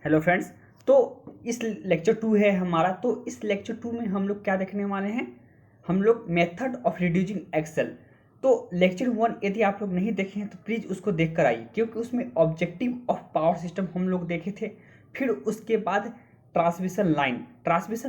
Hello friends. तो इस lecture 2 है हमारा। तो इस लेक्चर 2 में हम लोग क्या देखने वाले हैं, हम लोग मेथड ऑफ रिड्यूसिंग एक्सेल। तो लेक्चर 1 यदि आप लोग नहीं देखे हैं तो प्लीज़ उसको देख कर आइए, क्योंकि उसमें ऑब्जेक्टिव ऑफ पावर सिस्टम हम लोग देखे थे। फिर उसके बाद ट्रांसमिशन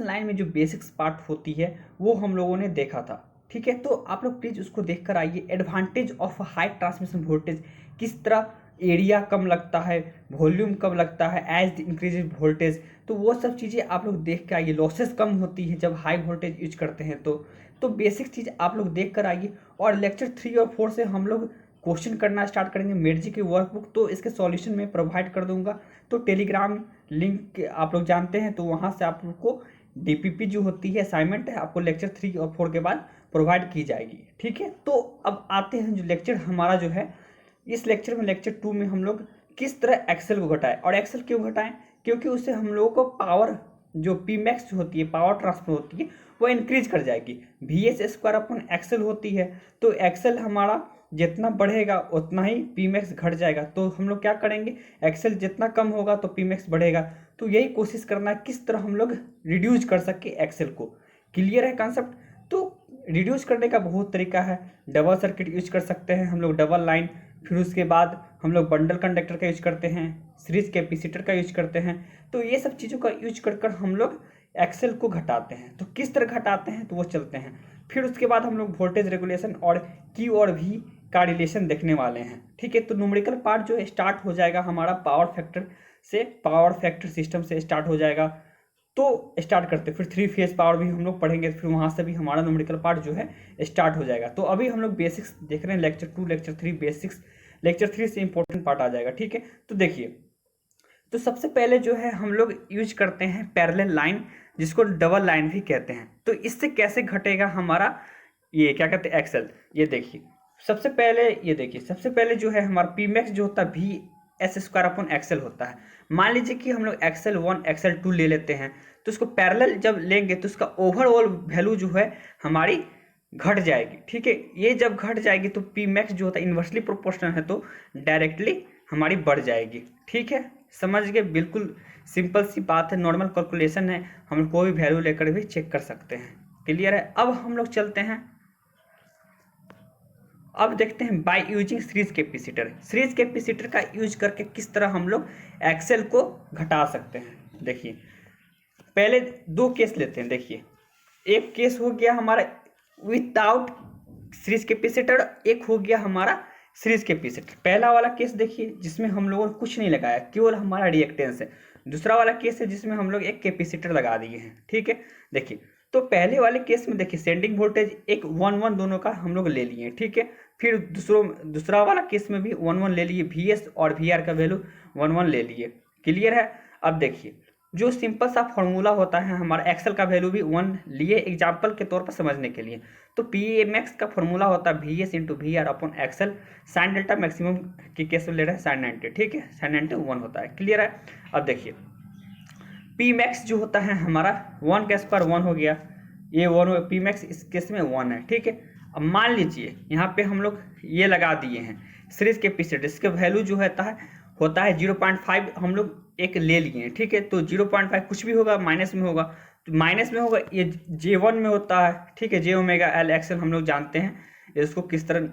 लाइन में जो बेसिक्स पार्ट होती है वो हम लोगों ने देखा था। ठीक है, तो आप लोग प्लीज़ उसको देख कर आइए। Advantage of high transmission voltage, किस तरह एरिया कम लगता है, वॉल्यूम कम लगता है एज इंक्रीज वोल्टेज, तो वो सब चीज़ें आप लोग देख के आइए। लॉसेस कम होती है जब हाई वोल्टेज यूज करते हैं। तो बेसिक चीज़ आप लोग देख कर आइए। और लेक्चर 3 और 4 से हम लोग क्वेश्चन करना स्टार्ट करेंगे। मेडजी की वर्कबुक तो इसके सॉल्यूशन में प्रोवाइड कर दूंगा। तो टेलीग्राम लिंक आप लोग जानते हैं, तो वहाँ से आप लोग को डीपीपी जो होती है असाइनमेंट है आपको लेक्चर 3 और 4 के बाद प्रोवाइड की जाएगी। ठीक है, तो अब आते हैं जो लेक्चर हमारा जो है, इस लेक्चर में लेक्चर 2 में हम लोग किस तरह एक्सेल को घटाएं। और एक्सेल क्यों घटाएं, क्योंकि उससे हम लोगों को पावर जो पी मैक्स होती है, पावर ट्रांसफर होती है, वो इंक्रीज कर जाएगी। V S square upon XL होती है, तो एक्सेल हमारा जितना बढ़ेगा उतना ही पी मैक्स घट जाएगा। तो हम लोग क्या करेंगे, एक्सेल जितना कम होगा तो पी मैक्स बढ़ेगा। तो यही कोशिश करना है किस तरह हम लोग रिड्यूस कर सके एक्सेल को। क्लियर है कॉन्सेप्ट। तो रिड्यूस करने का बहुत तरीका है। डबल सर्किट यूज कर सकते हैं हम लोग, डबल लाइन। फिर उसके बाद हम लोग बंडल कंडक्टर का यूज करते हैं, सीरीज कैपेसिटर का यूज करते हैं। तो ये सब चीज़ों का यूज कर कर हम लोग एक्सेल को घटाते हैं। तो किस तरह घटाते हैं तो वो चलते हैं। फिर उसके बाद हम लोग वोल्टेज रेगुलेशन और क्यू और वी का रिलेशन देखने वाले हैं। ठीक है, तो न्यूमेरिकल पार्ट जो स्टार्ट हो जाएगा हमारा पावर फैक्टर सिस्टम से स्टार्ट हो जाएगा। तो स्टार्ट करते फिर 3 फेज पावर भी हम लोग पढ़ेंगे, फिर वहाँ से भी हमारा न्यूमेरिकल पार्ट जो है स्टार्ट हो जाएगा। तो अभी हम लोग बेसिक्स देख रहे हैं, लेक्चर 2 लेक्चर 3 बेसिक्स। लेक्चर 3 से इंपॉर्टेंट पार्ट आ जाएगा। ठीक है, तो देखिए, तो सबसे पहले जो है हम लोग यूज करते हैं पैरेलल लाइन, जिसको डबल लाइन भी कहते हैं। तो इससे कैसे घटेगा हमारा ये क्या कहते हैं एक्सेल। ये देखिए, सबसे पहले जो है हमारा पी मैक्स जो होता है V S square upon XL होता है। मान लीजिए कि हम लोग एक्सेल 1 एक्सेल 2 ले लेते हैं, तो उसको पैरेलल जब लेंगे तो उसका ओवरऑल वैल्यू जो है हमारी घट जाएगी। ठीक है, ये जब घट जाएगी तो पी मैक्स जो होता है इन्वर्सली प्रोपोर्शनल है, तो डायरेक्टली हमारी बढ़ जाएगी। ठीक है, समझ गए। बिल्कुल सिंपल सी बात है, नॉर्मल कैलकुलेशन है, हम कोई भी वैल्यू लेकर भी चेक कर सकते हैं। क्लियर है। अब हम लोग चलते हैं, अब देखते हैं बाय यूजिंग सीरीज कैपेसिटर का यूज करके किस तरह हम लोग एक्सेल को घटा सकते हैं। देखिए, पहले 2 केस लेते हैं। देखिए, एक केस हो गया हमारा विदाउट सीरीज कैपेसिटर, एक हो गया हमारा सीरीज कैपेसिटर। पहला वाला केस देखिए जिसमें हम लोगों ने कुछ नहीं लगाया, केवल हमारा रिएक्टेंस है। दूसरा वाला केस है जिसमें हम लोग एक कैपेसिटर लगा दिए हैं। ठीक है, देखिए, तो पहले वाले केस में देखिए सेंडिंग वोल्टेज एक 1 दोनों का हम लोग ले लिए। ठीक है, फिर दूसरा वाला केस में भी 1 ले लिए, वी एस और वी आर का वैल्यू 1 ले लिए। क्लियर है। अब देखिए, जो सिंपल सा फॉर्मूला होता है हमारा एक्सेल का वैल्यू भी 1 लिए एग्जाम्पल के तौर पर समझने के लिए। तो पी ए मैक्स का फॉर्मूला होता है V S into V R upon XL. Sine delta maximum के केस में ले रहे हैं साइन 90। ठीक है, साइन 90 1 होता है। क्लियर है। अब देखिए, पी मैक्स जो होता है हमारा 1 का स्क्वायर 1 हो गया, ये 1 पी मैक्स इस केस में 1 है। ठीक है, अब मान लीजिए यहाँ पे हम लोग ये लगा दिए हैं सीरीज कैपेसिटर, इसका वैल्यू जो होता है 0.5 हम लोग एक ले लिए हैं। ठीक है, तो 0.5 कुछ भी होगा माइनस में होगा, तो माइनस में होगा, ये J1 में होता है। ठीक है, J ओमेगा एल एक्सेल हम लोग जानते हैं इसको किस तरह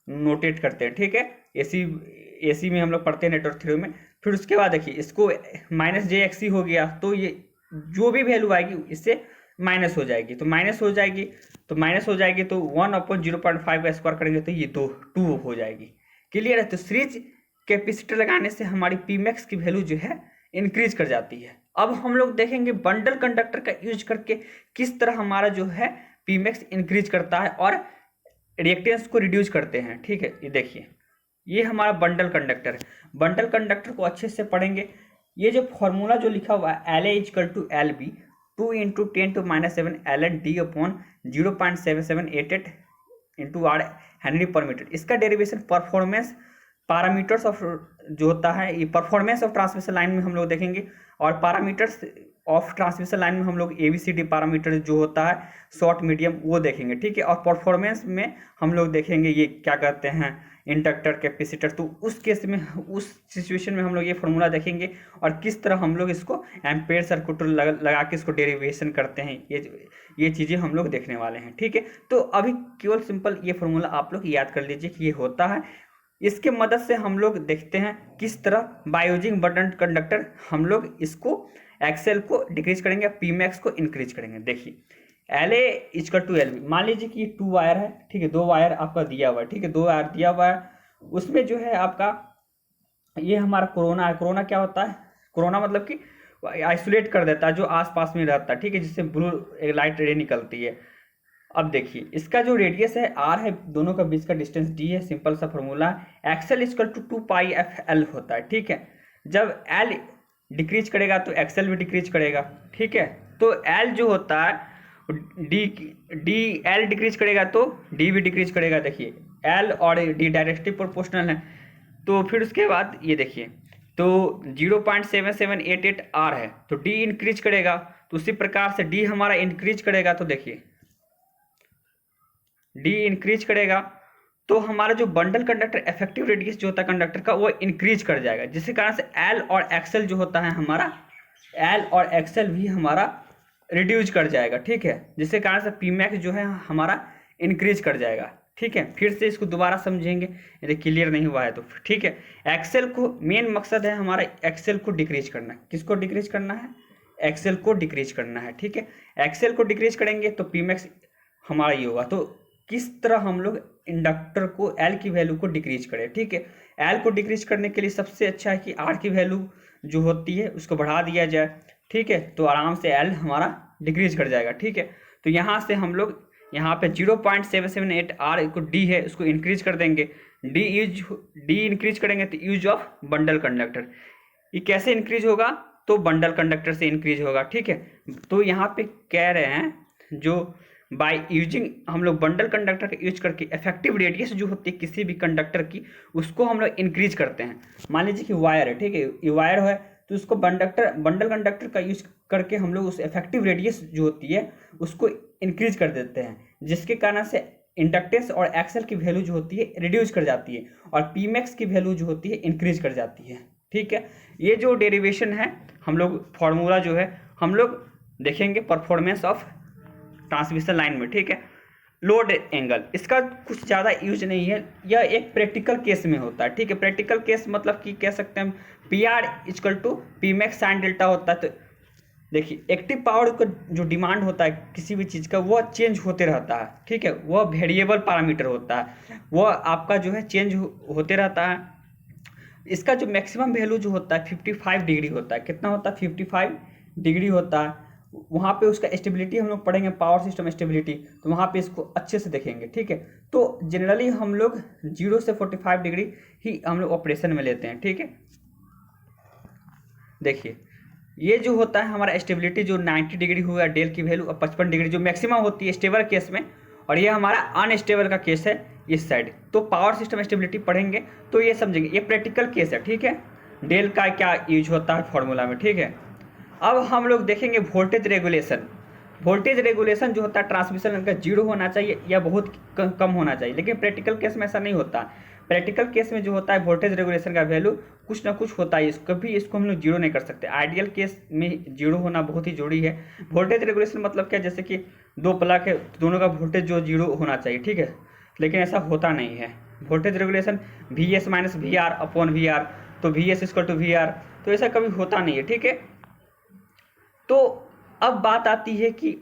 नोटेट करते हैं। ठीक है, एसी में हम लोग पढ़ते हैं नेटवर्क थ्योरी में। फिर उसके बाद देखिए, इसको माइनस जे एक्स हो गया, तो ये जो भी वैल्यू आएगी इससे माइनस हो जाएगी, तो माइनस हो जाएगी तो 1/0.5 का स्क्वायर करेंगे तो ये 2 हो जाएगी। क्लियर है। तो सीरीज कैपेसिटर लगाने से हमारी पी मैक्स की वैल्यू जो है इंक्रीज कर जाती है। अब हम लोग देखेंगे बंडल कंडक्टर का यूज करके किस तरह हमारा जो है पी मैक्स इंक्रीज करता है और रिएक्टेंस को रिड्यूस करते हैं। ठीक है, ये देखिए, ये हमारा बंडल कंडक्टर है। बंडल कंडक्टर को अच्छे से पढ़ेंगे। ये जो फॉर्मूला जो लिखा हुआ है L A equal to L B 2 × 10⁻⁷ ln d upon 0.7788 into R henry per metre. इसका डेरिवेशन परफॉर्मेंस पैरामीटर्स ऑफ जो होता है ये परफॉर्मेंस ऑफ ट्रांसमिशन लाइन में हम लोग देखेंगे, और पैरामीटर्स ऑफ ट्रांसमिशन लाइन में हम लोग ABCD पैरामीटर जो होता है शॉर्ट मीडियम वो देखेंगे, ठीक है। और परफॉर्मेंस में हम लोग देखेंगे ये क्या कहते हैं इंडक्टर कैपेसिटर। तो उस केस में, उस सिचुएशन में हम लोग ये फॉर्मूला देखेंगे और किस तरह हम लोग इसको एम्पेयर सर्किट लगा के इसको डेरिवेशन करते हैं, ये चीज़ें हम लोग देखने वाले हैं, ठीक है। तो अभी केवल सिंपल ये फॉर्मूला आप लोग याद कर लीजिए कि ये होता है। इसके मदद से हम लोग देखते हैं किस तरह बाय यूजिंग बटन कंडक्टर हम लोग इसको एक्सेल को डिक्रीज करेंगे, पीमैक्स को इंक्रीज करेंगे। देखिए LA इक्वल टू LB, मान लीजिए कि ये 2 वायर है, ठीक है, 2 वायर आपका दिया हुआ है, ठीक है, 2 वायर दिया हुआ है। उसमें जो है आपका ये हमारा कोरोना है। कोरोना क्या होता है? कोरोना मतलब कि आइसोलेट कर देता है जो आसपास में रहता है, ठीक है, जिससे ब्लू लाइट रे निकलती है। अब देखिए इसका जो रेडियस है R है, दोनों का बीच का डिस्टेंस D है, सिंपल सा फॉर्मूला है। एक्सेल इक्वल टू 2πfL होता है, ठीक है। जब L डिक्रीज करेगा तो एक्सेल भी डिक्रीज करेगा, ठीक है। तो L जो होता है L डिक्रीज करेगा तो D भी डिक्रीज करेगा। देखिए L और D डायरेक्टली प्रोपोर्शनल है। तो फिर उसके बाद ये देखिए, तो 0.7788 R है, तो D इंक्रीज करेगा, तो उसी प्रकार से D हमारा इंक्रीज करेगा। तो देखिए D इंक्रीज करेगा तो हमारा जो बंडल कंडक्टर इफेक्टिव रेडियस जो होता है कंडक्टर का वो इंक्रीज कर जाएगा, जिसके कारण से L और एक्सेल जो होता है हमारा, L और एक्सेल भी हमारा रिड्यूज कर जाएगा, ठीक है, जिसके कारण से पीमैक्स जो है हमारा इंक्रीज कर जाएगा, ठीक है। फिर से इसको दोबारा समझेंगे यदि क्लियर नहीं हुआ है तो, ठीक है। एक्सेल को मेन मकसद है हमारा एक्सेल को डिक्रीज करना। किसको डिक्रीज करना है? एक्सेल को डिक्रीज करना है, ठीक है। एक्सेल को डिक्रीज करेंगे तो पीमैक्स हमारा ये होगा। तो किस तरह हम लोग इंडक्टर को L की वैल्यू को डिक्रीज करें, ठीक है। L को डिक्रीज करने के लिए सबसे अच्छा है कि R की वैल्यू जो होती है उसको बढ़ा दिया जाए, ठीक है, तो आराम से L हमारा डिक्रीज कर जाएगा, ठीक है। तो यहाँ से हम लोग यहाँ पे 0.778 R को D है उसको इंक्रीज कर देंगे। D इंक्रीज करेंगे तो यूज ऑफ बंडल कंडक्टर। ये कैसे इंक्रीज होगा? तो बंडल कंडक्टर से इंक्रीज होगा, ठीक है। तो यहाँ पे कह रहे हैं जो बाय यूजिंग हम लोग बंडल कंडक्टर का यूज करके इफेक्टिव रेडियस जो होती है किसी भी कंडक्टर की उसको हम लोग इंक्रीज करते हैं। मान लीजिए कि वायर है, ठीक है, ये वायर है, तो उसको बंडल कंडक्टर का यूज करके हम लोग उस इफेक्टिव रेडियस जो होती है उसको इंक्रीज कर देते हैं, जिसके कारण से इंडक्टेंस और एक्सेल की वैल्यू जो होती है रिड्यूस कर जाती है और पीमैक्स की वैल्यू जो होती है इंक्रीज कर जाती है, ठीक है। ये जो डेरिवेशन है हम लोग फॉर्मूला जो है हम लोग देखेंगे परफॉर्मेंस ऑफ ट्रांसमिशन लाइन में, ठीक है। लोड एंगल इसका कुछ ज़्यादा यूज नहीं है, यह एक प्रैक्टिकल केस में होता है, ठीक है। प्रैक्टिकल केस मतलब कि कह सकते हैं PR equal to P max sine delta होता है। तो देखिए एक्टिव पावर का जो डिमांड होता है किसी भी चीज़ का वो चेंज होते रहता है, ठीक है, वह वेरिएबल पैरामीटर होता है, वह आपका जो है चेंज होते रहता है। इसका जो मैक्सिमम वैल्यू जो होता है 55 डिग्री होता है। कितना होता है? 55 डिग्री होता है। वहाँ पे उसका स्टेबिलिटी हम लोग पढ़ेंगे, पावर सिस्टम स्टेबिलिटी, तो वहाँ पे इसको अच्छे से देखेंगे, ठीक है। तो जनरली हम लोग 0 से 45 डिग्री ही हम लोग ऑपरेशन में लेते हैं, ठीक है। देखिए ये जो होता है हमारा स्टेबिलिटी जो 90 डिग्री हुआ डेल की वैल्यू और 55 डिग्री जो मैक्सिमम होती है स्टेबल केस में, और ये हमारा अनस्टेबल का केस है इस साइड। तो पावर सिस्टम स्टेबिलिटी पढ़ेंगे तो ये समझेंगे, ये प्रैक्टिकल केस है, ठीक है। डेल का क्या यूज होता है फॉर्मूला में, ठीक है। अब हम लोग देखेंगे वोल्टेज रेगुलेशन। वोल्टेज रेगुलेशन जो होता है ट्रांसमिशन लाइन का 0 होना चाहिए या बहुत कम होना चाहिए, लेकिन प्रैक्टिकल केस में ऐसा नहीं होता। प्रैक्टिकल केस में जो होता है वोल्टेज रेगुलेशन का वैल्यू कुछ ना कुछ होता है, कभी इसको हम लोग 0 नहीं कर सकते। आइडियल केस में 0 होना बहुत ही जरूरी है। वोल्टेज रेगुलेशन मतलब क्या, जैसे कि 2 प्लग है, दोनों का वोल्टेज जो 0 होना चाहिए, ठीक है, लेकिन ऐसा होता नहीं है। Voltage regulation VS minus VR upon VR, तो VS इक्वल टू VR, तो ऐसा कभी होता नहीं है, ठीक है। तो अब बात आती है कि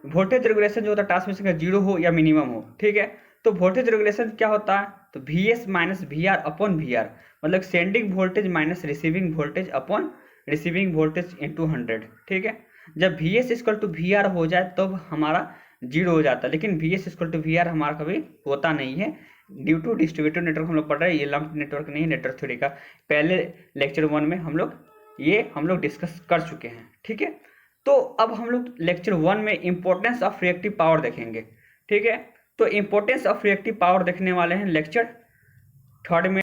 वोल्टेज रेगुलेशन जो होता है ट्रांसमिशन का 0 हो या मिनिमम हो, ठीक है। तो वोल्टेज रेगुलेशन क्या होता है? तो VS minus VR upon VR, मतलब sending voltage minus receiving voltage upon receiving voltage into 100, ठीक है। जब VS इक्वल टू VR हो जाए तब तो हमारा 0 हो जाता है, लेकिन VS इक्वल टू VR हमारा कभी होता नहीं है ड्यू टू डिस्ट्रीब्यूटेड नेटवर्क हम लोग पढ़ रहे हैं। ये लंप्ड नेटवर्क नहीं, नेटवर्क थ्योरी का पहले लेक्चर 1 में हम लोग डिस्कस कर चुके हैं, ठीक है। तो अब हम लोग लेक्चर 1 में इंपॉर्टेंस ऑफ रिएक्टिव पावर देखेंगे, ठीक है। तो इंपॉर्टेंस ऑफ रिएक्टिव पावर देखने वाले हैं लेक्चर 3 में।